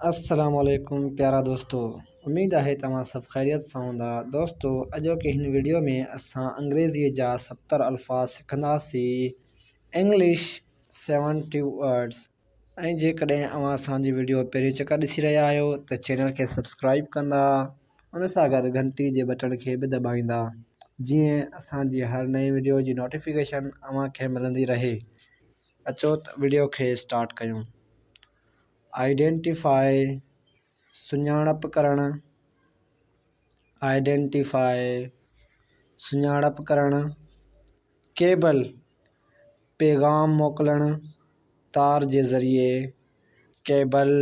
अस्सलाम वालेकुम प्यारा दोस्तों, उम्मीद है तमाम सब खैरियत सां हूंदा। दोस्तों, अॼु के हिन वीडियो में असां अंग्रेज़ीअ जा 70 अल्फाज सिखंदासीं। English 70 words. ऐं जेकॾहिं अव्हां असांजी वीडियो पहिरीं चकर ॾिसी रहिया आहियो त चैनल खे सब्सक्राइब कंदा, उन सां गॾु घंटी जे बटण खे बि दॿाईंदा, जीअं असांजी हर नई वीडियो जी नोटिफिकेशन अव्हां खे मिलंदी रहे। अचो त वीडियो खे स्टार्ट कयूं। आइडेंटिफाई सुञाणप करणु। आइडेंटिफाई सुञाणप करणु। केबल पैगाम मोकिलणु तार जे ज़रिए। केबल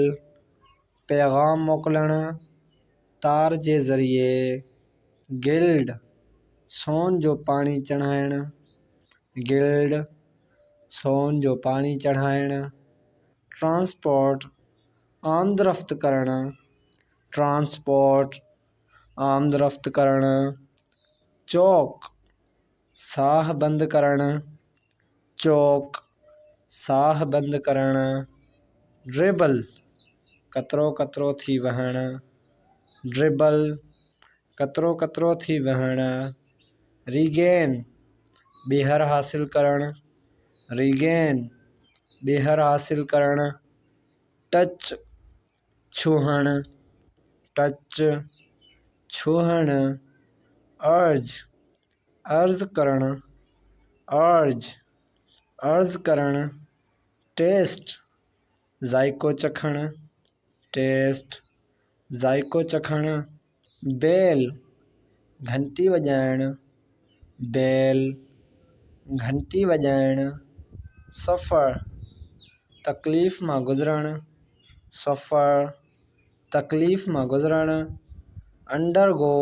पैगाम मोकिलणु तार जे ज़रिए। गिल्ड सोन जो पाणी चढ़ाइणु। गिल्ड सोन जो पाणी चढ़ाइणु। ट्रांसपोर्ट आमदरफ़्त करणु। ट्रांसपोर्ट आमदरफ़्त करणु। चौक साह बंदि करणु। चौक साह बंदि करणु। ड्रिबल कतरो कतरो थी वहणु। ड्रिबल कतरो कतरो थी वहणु। रीगेन ॿीहर हासिल करणु। रीगेन ॿीहर हासिल करणु। टच छूहणु। टच छूहणु। अर्ज अर्ज़ करणु। अर्ज अर्ज़ करणु। टेस्ट ज़ाइको चखणु। टेस्ट ज़ाइको चखणु। बेल घंटी वॼाइणु। बेल घंटी वॼाइणु। सफ़र तकलीफ़ मां गुज़रणु। सफ़र तकलीफ़ मां गुज़रणु। अंडरगो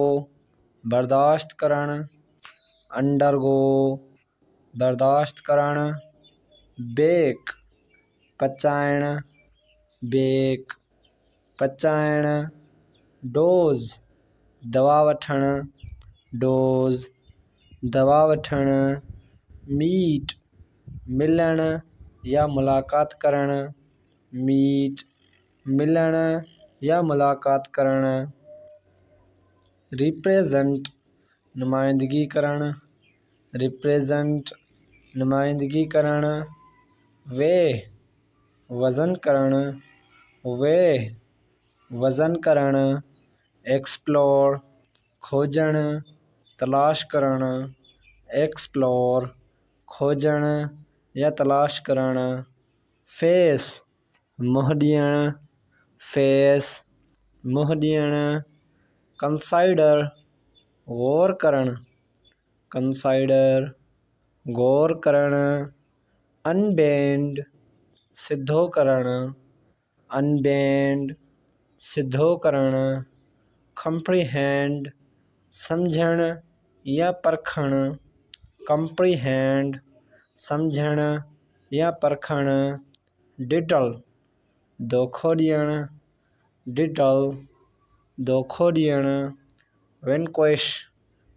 बर्दाश्त करणु। अंडरगो बर्दाश्त करणु। बेक पचाइणु। बेक पचाइणु। डोज़ दवा वठणु। डोज़ दवा वठणु। मीट मिलणु या मुलाक़ात करणु। मीट मिलणु या मुलाक़ात करणु। रिप्रेज़ेंट नुमाइंदगी करणु। रिप्रेज़ेंट नुमाइंदगी करणु। वेह वज़न करणु। वेह वज़न करणु। एक्सप्लोर खोजणु तलाश करणु। एक्सप्लोर खोजणु या तलाश करणु। फेस मुंहुं ॾियणु। फेस मुंहुं ॾियणु। कंसाइडर गौर करणु। कंसाइडर गौर करणु। अनबेंड सिधो करणु। अनबेंड सिधो करणु। कंप्रीहेंड सम्झणु या परखणु। कंप्रीहेंड सम्झणु या परखणु। डिडल दोखो ॾियणु। डिडल दोखो ॾियणु। वैनक्विश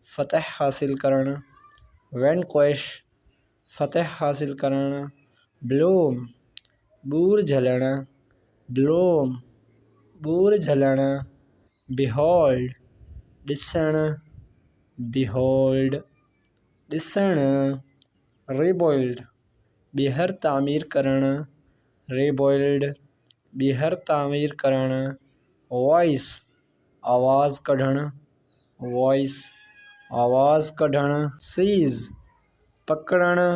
फ़तह हासिल करणु। वैनक्विश फ़तह हासिल करणु। ब्लूम ॿूर झलणु। ब्लूम ॿूर झलणु। बिहोल्ड ॾिसणु। बिहोल्ड ॾिसणु। रीबोइल्ड ॿीहर तामीर करणु। रीबोइल्ड ॿीहर तामीर करणु। वॉइस आवाज़ कढणु। वॉइस आवाज़ कढणु। सीज़ पकड़णु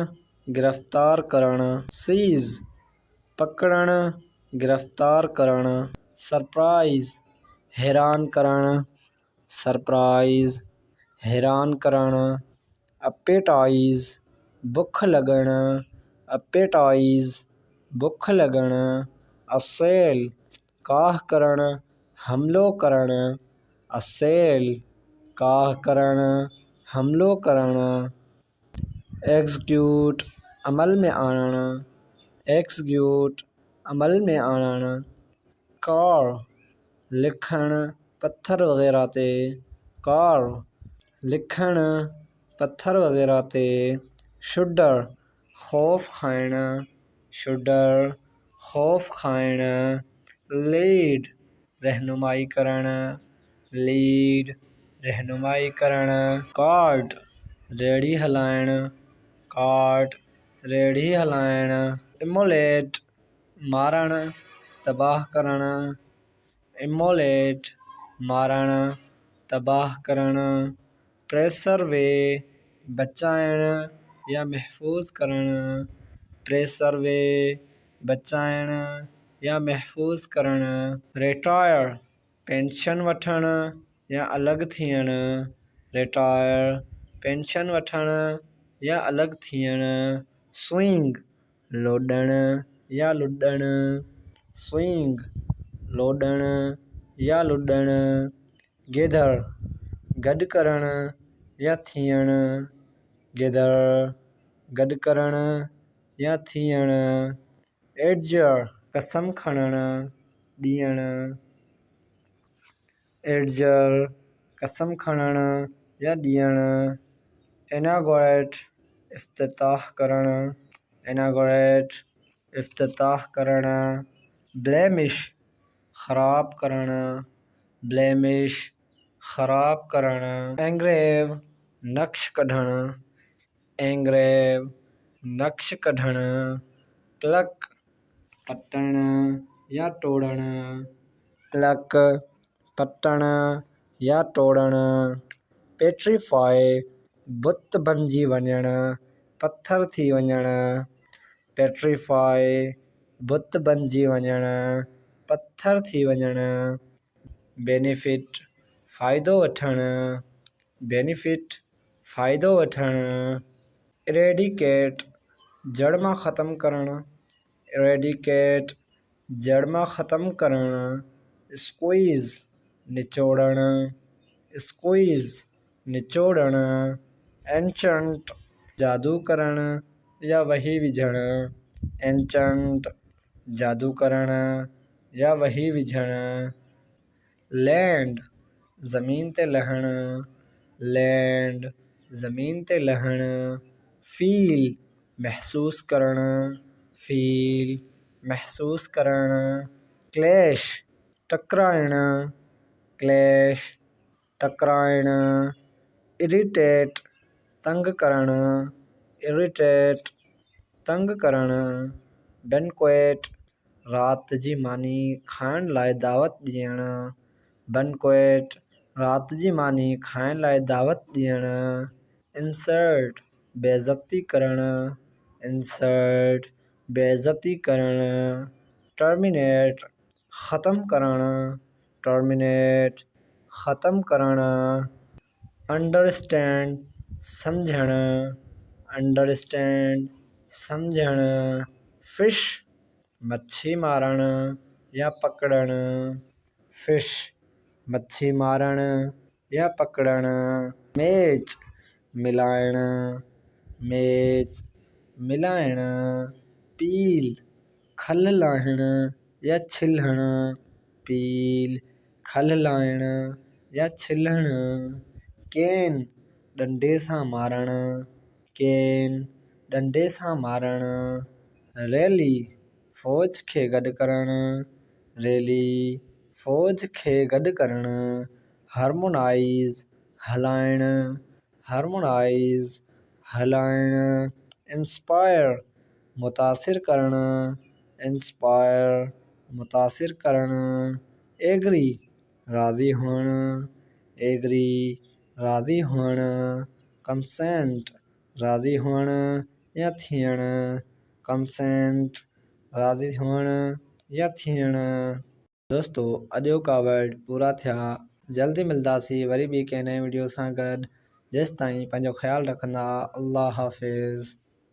गिरफ़्तार करणु। सीज़ पकड़णु गिरफ़्तार करणु। सरप्राइज़ हैरान करणु। सरप्राइज़ हैरान करणु। अपेटाइज़ बुख लॻणु। अपेटाइज़ बुख लॻणु। असेल काह करणु हमिलो करणु। असेल काह करणु हमिलो करणु। एग्ज़ीक्यूट अमल में आणणु। एग्ज़ीक्यूट अमल में आणणु। कार्व लिखणु पथर वग़ैरह ते। कार्व लिखणु पथर वग़ैरह ते। शुडर ख़ौफ़ खाइणु। शुडर ख़ौफ़ खाइणु। लीड रहनुमाई करणु, लीड रहनुमाई करणु, कार्ट रेड़ी हलाइणु, कार्ट रेड़ी हलाइणु, इमोलेट मारणु तबाह करणु, इमोलेट मारणु तबाह करणु, प्रेसरवे बचाइणु या महफ़ूज़ करणु, प्रेसरवे बचाइणु या महफ़ूज़ करणु, रिटायर पेंशन वठणु या अलॻि थियणु, रिटायर पेंशन वठणु या अलॻि थियणु, स्विंग लोॾणु या लुॾणु, स्विंग लोॾणु या लुॾणु, गेदर गॾु करणु या थियणु, गेदर गॾु करणु या थियणु, एडजर कसम खणणु ॾियणु, एडजर कसम खणणु या ॾियणु, इनागोरेट इफ्तिताह करणु, इनागोरेट इफ्तिताह करणु, ब्लेमिश ख़राब करणु, ब्लेमिश ख़राब करणु, एंग्रेव नक्श कढणु, एंग्रेव नक्श कढणु, क्लक पटणु या टोड़णु, क्लक पटणु या टोड़णु, पेट्रीफाई बुत बणिजी वञणु, पथर थी वञणु, पेट्रीफाई बुत बणिजी वञणु, पथर थी वञणु, बेनिफिट फ़ाइदो वठणु, बेनिफिट फ़ाइदो वठणु, इरेडिकेट जड़ मां ख़तमु करणु, इरेडिकेट जड़ मां ख़तमु करणु, स्क्वीज़ निचोड़णु, स्क्वीज़ निचोड़णु, एन्चंट जादू करणु या वही विझणु, एन्चंट जादू करणु या वही विझणु, लैंड ज़मीन ते लहणु, लैंड ज़मीन ते लहणु, फील महसूस करणु, फील महसूस करणु, क्लैश टकराइणु, क्लैश टकराइणु, इरिटेट तंग करणु, इरिटेट तंग करणु, बैंक्वेट राति जी मानी खाइण लाइ दावत ॾियणु, बैंक्वेट राति जी मानी खाइण लाइ दावत ॾियणु, इंसल्ट बेइज़ती करणु, इंसल्ट बेइज़ती करणु, टर्मिनेट ख़तमु करणु, टर्मिनेट ख़तमु करणु, अंडरस्टैंड सम्झणु, अंडरस्टैंड सम्झणु, फिश मच्छी मारणु या पकड़णु, फिश मच्छी मारणु या पकड़णु, मैच मिलाइणु, मैच मिलाइणु, पील खल लाहिणु या छिलणु, पील खल लाहिणु या छिलणु, केन डंडे सां मारणु, केन डंडे सां मारणु, रैली फ़ौज खे गॾु करणु, रैली फ़ौज खे गॾु करणु, हार्मोनाइज़ हलाइणु, हार्मोनाइज़ हलाइणु, इंस्पायर मुतासिर करणु, इंस्पायर मुतासिर करणु, एग्री राज़ी हुअणु, एग्री राज़ी हुअणु, कंसेंट राज़ी हुअणु या थियणु, कंसेंट राज़ी हुअणु या थियणु। दोस्तों अॼो का वर्ड पूरा थिया। जल्दी मिलंदासीं वरी ॿी कंहिं नए वीडियो सां गॾु। जेसिताईं पंहिंजो ख़्यालु रखंदा। अल्लाह हाफ़िज़।